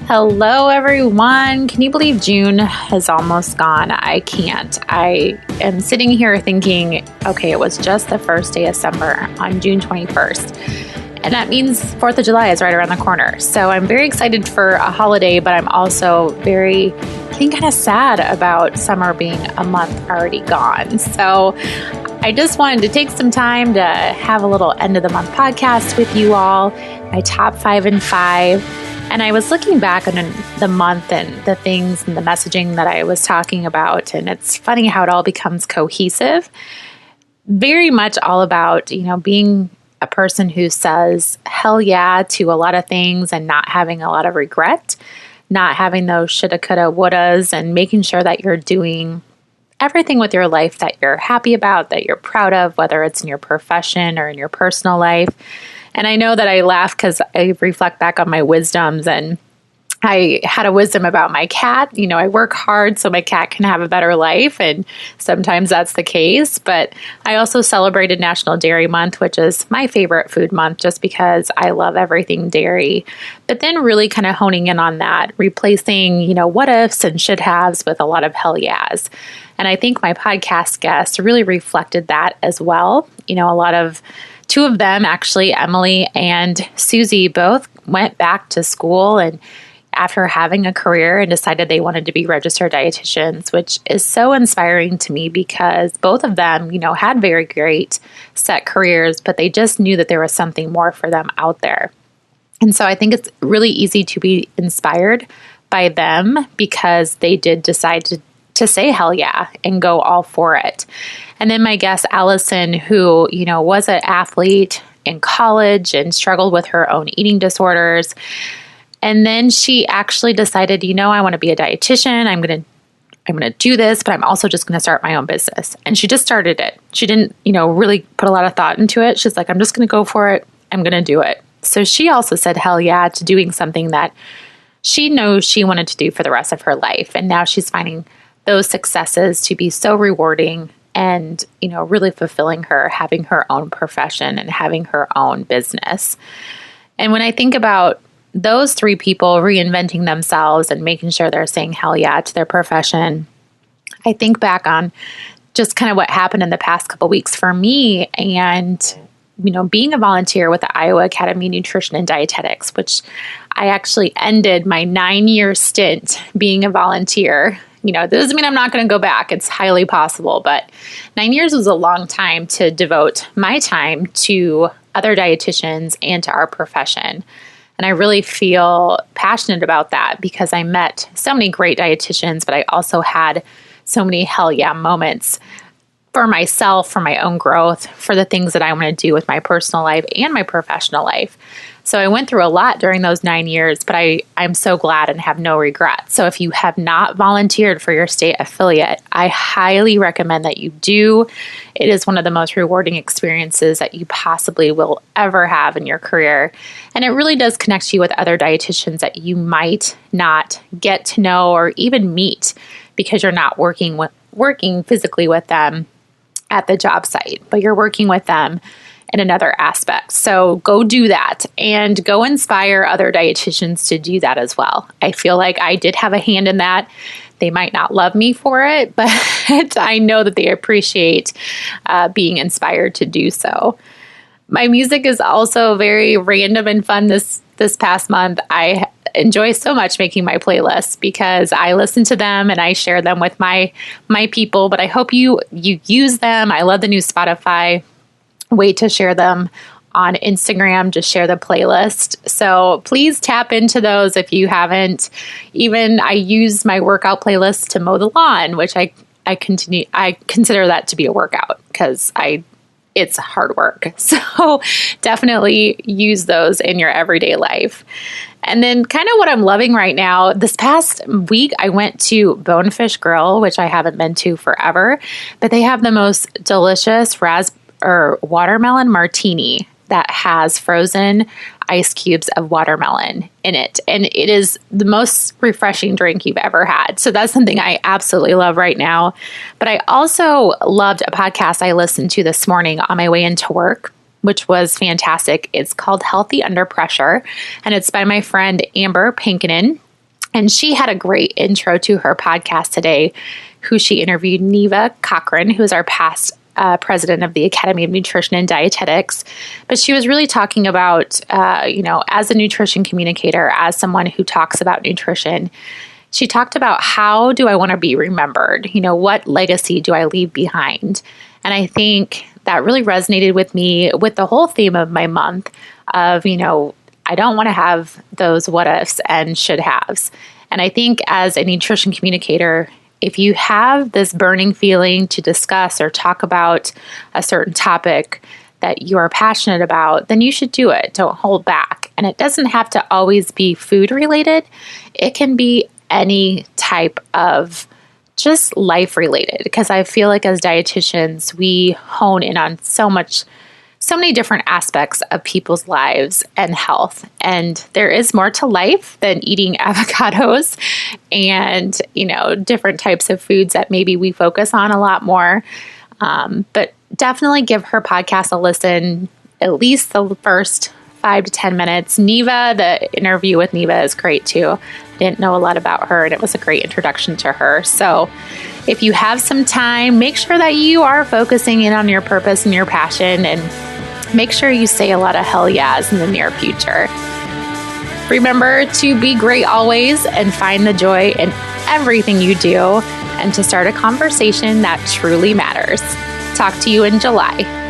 Hello, everyone. Can you believe June has almost gone? I can't. I am sitting here thinking, okay, it was just the first day of summer on June 21st. And that means 4th of July is right around the corner. So I'm very excited for a holiday, but I'm also getting kind of sad about summer being a month already gone. So I just wanted to take some time to have a little end of the month podcast with you all, my top 5 and 5. And I was looking back on the month and the things and the messaging that I was talking about. And it's funny how it all becomes cohesive. Very much all about, being a person who says hell yeah to a lot of things and not having a lot of regret, not having those shoulda, coulda, wouldas, and making sure that you're doing everything with your life that you're happy about, that you're proud of, whether it's in your profession or in your personal life. And I know that I laugh because I reflect back on my wisdoms, and I had a wisdom about my cat. I work hard so my cat can have a better life, and sometimes that's the case. But I also celebrated National Dairy Month, which is my favorite food month just because I love everything dairy. But then really kind of honing in on that, replacing, what ifs and should haves with a lot of hell yeahs. And I think my podcast guests really reflected that as well. Two of them, actually, Emily and Susie, both went back to school and after having a career and decided they wanted to be registered dietitians, which is so inspiring to me because both of them, had very great set careers, but they just knew that there was something more for them out there. And so I think it's really easy to be inspired by them because they did decide to say hell yeah and go all for it. And then my guest, Allison, who, was an athlete in college and struggled with her own eating disorders. And then she actually decided, I want to be a dietitian. I'm going to do this, but I'm also just going to start my own business. And she just started it. She didn't, really put a lot of thought into it. She's like, I'm just going to go for it. I'm going to do it. So she also said hell yeah to doing something that she knows she wanted to do for the rest of her life. And now she's finding those successes to be so rewarding and, really fulfilling her, having her own profession and having her own business. And when I think about those three people reinventing themselves and making sure they're saying hell yeah to their profession, I think back on just kind of what happened in the past couple weeks for me and, being a volunteer with the Iowa Academy of Nutrition and Dietetics, which I actually ended my 9-year stint being a volunteer. This doesn't mean I'm not going to go back. It's highly possible, but 9 years was a long time to devote my time to other dietitians and to our profession. And I really feel passionate about that because I met so many great dietitians, but I also had so many hell yeah moments for myself, for my own growth, for the things that I want to do with my personal life and my professional life. So I went through a lot during those 9 years, but I'm so glad and have no regrets. So if you have not volunteered for your state affiliate, I highly recommend that you do. It is one of the most rewarding experiences that you possibly will ever have in your career. And it really does connect you with other dietitians that you might not get to know or even meet because you're not working physically with them at the job site, but you're working with them in another aspect. So go do that and go inspire other dietitians to do that as well. I feel like I did have a hand in that. They might not love me for it, but I know that they appreciate being inspired to do so. My music is also very random and fun this past month. I enjoy so much making my playlists because I listen to them and I share them with my people, but I hope you use them. I love the new Spotify way to share them on Instagram. Just share the playlist. So please tap into those if you haven't. Even I use my workout playlist to mow the lawn, which I consider that to be a workout because it's hard work. So definitely use those in your everyday life. And then kind of what I'm loving right now, this past week, I went to Bonefish Grill, which I haven't been to forever, but they have the most delicious watermelon martini that has frozen ice cubes of watermelon in it. And it is the most refreshing drink you've ever had. So that's something I absolutely love right now. But I also loved a podcast I listened to this morning on my way into work, which was fantastic. It's called Healthy Under Pressure, and it's by my friend Amber Pinkinen. And she had a great intro to her podcast today, who she interviewed, Neva Cochran, who is our past president of the Academy of Nutrition and Dietetics. But she was really talking about, as a nutrition communicator, as someone who talks about nutrition, she talked about, how do I want to be remembered? What legacy do I leave behind? And I think that really resonated with me with the whole theme of my month of, I don't want to have those what ifs and should haves. And I think as a nutrition communicator, if you have this burning feeling to discuss or talk about a certain topic that you are passionate about, then you should do it. Don't hold back. And it doesn't have to always be food related. It can be any type of just life related, because I feel like as dietitians, we hone in on so many different aspects of people's lives and health. And there is more to life than eating avocados and, different types of foods that maybe we focus on a lot more. But definitely give her podcast a listen, at least the first 5 to 10 minutes. Neva, the interview with Neva is great too. I didn't know a lot about her, and it was a great introduction to her. So if you have some time, make sure that you are focusing in on your purpose and your passion, and make sure you say a lot of hell yeahs in the near future. Remember to be great always and find the joy in everything you do, and to start a conversation that truly matters. Talk to you in July.